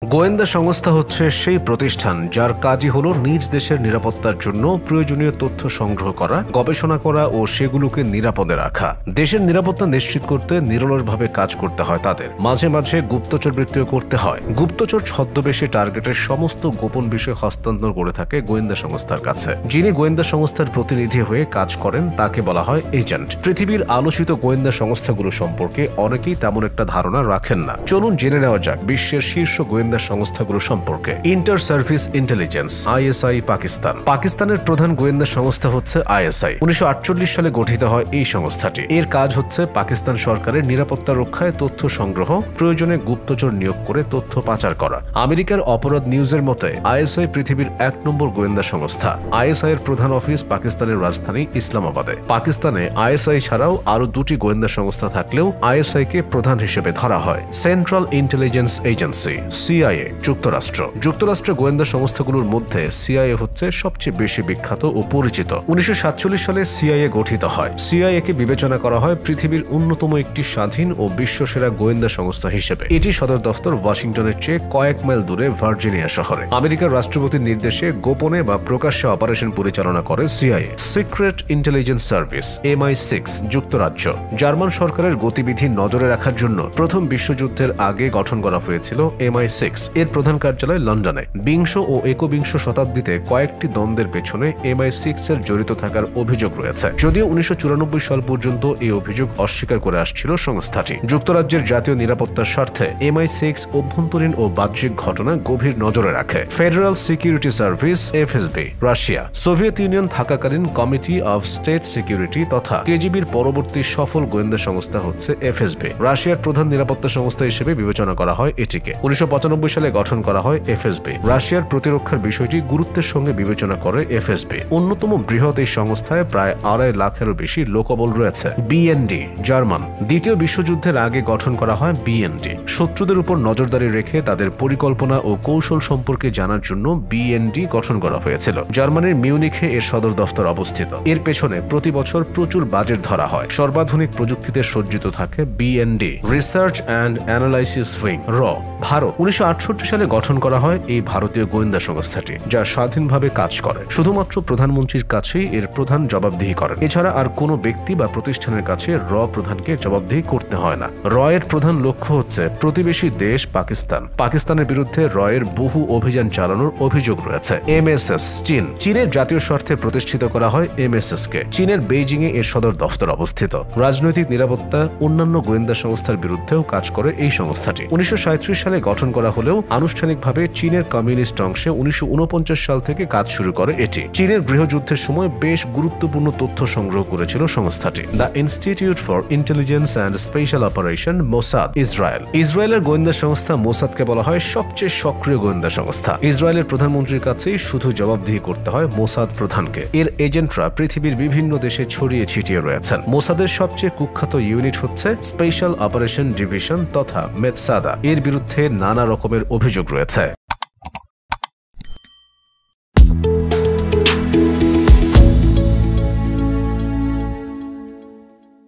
গোয়েন্দা সংস্থা হচ্ছে সেই প্রতিষ্ঠান যার কাজই হলো নিজ দেশের নিরাপত্তার জন্য প্রয়োজনীয় তথ্য সংগ্রহ করা, গবেষণা করা ও সেগুলোকে নিরাপদে রাখা। দেশের নিরাপত্তা নিশ্চিত করতে নিরলসভাবে কাজ করতে হয় তাদের। মাঝে মাঝে গুপ্তচর বৃত্তিও করতে হয়। গুপ্তচর ছদ্মবেশে টার্গেটের সমস্ত গোপন বিষয় হস্তান্তর করে থাকে গোয়েন্দা সংস্থার কাছে। যিনি গোয়েন্দা সংস্থার প্রতিনিধি হয়ে কাজ করেন তাকে বলা হয় এজেন্ট। পৃথিবীর আলোচিত গোয়েন্দা সংস্থাগুলো সম্পর্কে অনেকেই তেমন একটা ধারণা রাখেন না। চলুন জেনে নেওয়া যাক বিশ্বের শীর্ষ গোয়েন্দা সংস্থাগুলো সম্পর্কে। Inter service intelligence ISI Pakistan. পাকিস্তানের প্রধান গোয়েন্দা সংস্থা হচ্ছে আইএসআই। 1948 সালে গঠিত হয় এই সংস্থাটি। এর কাজ হচ্ছে পাকিস্তান সরকারের নিরাপত্তা রক্ষায় তথ্য সংগ্রহ, প্রয়োজনে গুপ্তচর নিয়োগ করে তথ্য পাচার করা। আমেরিকার অপরাধ নিউজের মতে আইএসআই পৃথিবীর 1 নম্বর গোয়েন্দা সংস্থা। আইএসআই এর প্রধান অফিস পাকিস্তানের রাজধানী ইসলামাবাদে। পাকিস্তানে আইএসআই ছাড়াও আরো 2টি গোয়েন্দা সংস্থা থাকলেও আইএসআই কে প্রধান হিসেবে ধরা হয়। সেন্ট্রাল ইন্টেলিজেন্স এজেন্সি সিআইএ যুক্তরাষ্ট্র। যুক্তরাষ্ট্রের গোয়েন্দা সংস্থাগুলোর মধ্যে সিআইএ হচ্ছে সবচেয়ে বেশি বিখ্যাত ও পরিচিত। 1947 সালে সিআইএ গঠিত হয়। সিআইএ কে বিবেচনা করা হয় পৃথিবীর অন্যতম একটি স্বাধীন ও বিশ্বসেরা গোয়েন্দা সংস্থা হিসেবে। এটি সদর দফতর ওয়াশিংটনের চেয়ে কয়েক মাইল দূরে ভার্জিনিয়া শহরে। আমেরিকার রাষ্ট্রপতির নির্দেশে গোপনে বা প্রকাশ্যে অপারেশন পরিচালনা করে CIA. Secret intelligence service MI6 যুক্তরাজ্য। জার্মান সরকারের গতিবিধি নজরে রাখার জন্য প্রথম বিশ্বযুদ্ধের আগে গঠন করা হয়েছিল MI6। এর প্রধান কার্যালয় লন্ডনে। বিংশ ও একবিংশ শতাব্দীতে কয়েকটি দ্বন্দ্বের পেছনে MI6 এর জড়িত থাকার অভিযোগ রয়েছে। যদিও 1994 সাল পর্যন্ত এই অভিযোগ অস্বীকার করে আসছিল সংস্থাটি। যুক্তরাজ্যের জাতীয় নিরাপত্তার স্বার্থে MI6 অভ্যন্তরীণ ও বাহ্যিক ঘটনা গভীর নজরে রাখে। Federal security service FSB Russia. Soviet union থাকাকালীন কমিটি অফ স্টেট সিকিউরিটি তথা কেজিবির পরবর্তী সফল গোয়েন্দা সংস্থা হচ্ছে FSB। রাশিয়ার প্রধান নিরাপত্তা সংস্থা হিসেবে বিবেচনা করা হয় এটিকে। 1995 সালে গঠন করা হয় FSB। রাশিয়ার প্রতিরক্ষার বিষয়টি গুরুত্বের সঙ্গে বিবেচনা করে FSB। অন্যতম বৃহৎ এই সংস্থায় প্রায় 2.5 লাখেরও বেশি লোকবল রয়েছে। BND German. দ্বিতীয় বিশ্বযুদ্ধের আগে গঠন করা হয় BND। শত্রুদের উপর নজরদারি রেখে তাদের পরিকল্পনা ও কৌশল সম্পর্কে জানার জন্য BND গঠন করা হয়েছিল। জার্মানির মিউনিখে এর সদর দফতর অবস্থিত। এর পেছনে প্রতি বছর প্রচুর বাজেট ধরা হয়। সর্বাধুনিক প্রযুক্তিতে সজ্জিত থাকে BND। Research and analysis wing Bharat. 1968 সালে গঠন করা হয় এই ভারতীয় গোয়েন্দা সংস্থাটি, যা স্বাধীনভাবে কাজ করে। শুধুমাত্র প্রধানমন্ত্রীর কাছেই এর প্রধান জবাবদিহি করেন। এছাড়া আর কোনো ব্যক্তি বা প্রতিষ্ঠানের কাছে প্রধানকে জবাবদিহি করতে হয় না। এর প্রধান লক্ষ্য হচ্ছে প্রতিবেশী দেশ পাকিস্তানের বিরুদ্ধে এর বহু অভিযান চালানোর অভিযোগ রয়েছে। MSS চীন। চীনের জাতীয় স্বার্থে প্রতিষ্ঠিত করা হয় MSS কে। চীনের বেইজিং এ এর সদর দফতর অবস্থিত। রাজনৈতিক নিরাপত্তা, অন্যান্য গোয়েন্দা সংস্থার বিরুদ্ধেও কাজ করে এই সংস্থাটি। 1937 সালে গঠন করা হলেও আনুষ্ঠানিকভাবে চীনের কমিউনিস্ট অংশে 1949 সাল থেকে কাজ শুরু করে এটি। চীনের গৃহযুদ্ধের সময় বেশ গুরুত্বপূর্ণ তথ্য সংগ্রহ করেছিল সংস্থাটি। The institute for intelligence and special operation Mossad Israel. ইসরায়েলের গোয়েন্দা সংস্থা মোসাদকে বলা হয় সবচেয়ে সক্রিয় গোয়েন্দা সংস্থা। ইসরায়েলের প্রধানমন্ত্রীর কাছেই শুধু জবাবদিহি করতে হয় মোসাদ প্রধানকে। এর এজেন্টরা পৃথিবীর বিভিন্ন দেশে ছড়িয়ে ছিটিয়ে রয়েছেন। মোসাদের সবচেয়ে কুখ্যাত ইউনিট হচ্ছে স্পেশাল অপারেশন ডিভিশন তথা মেদসাদা। এর বিরুদ্ধে নানা রকমের অভিযোগ রয়েছে।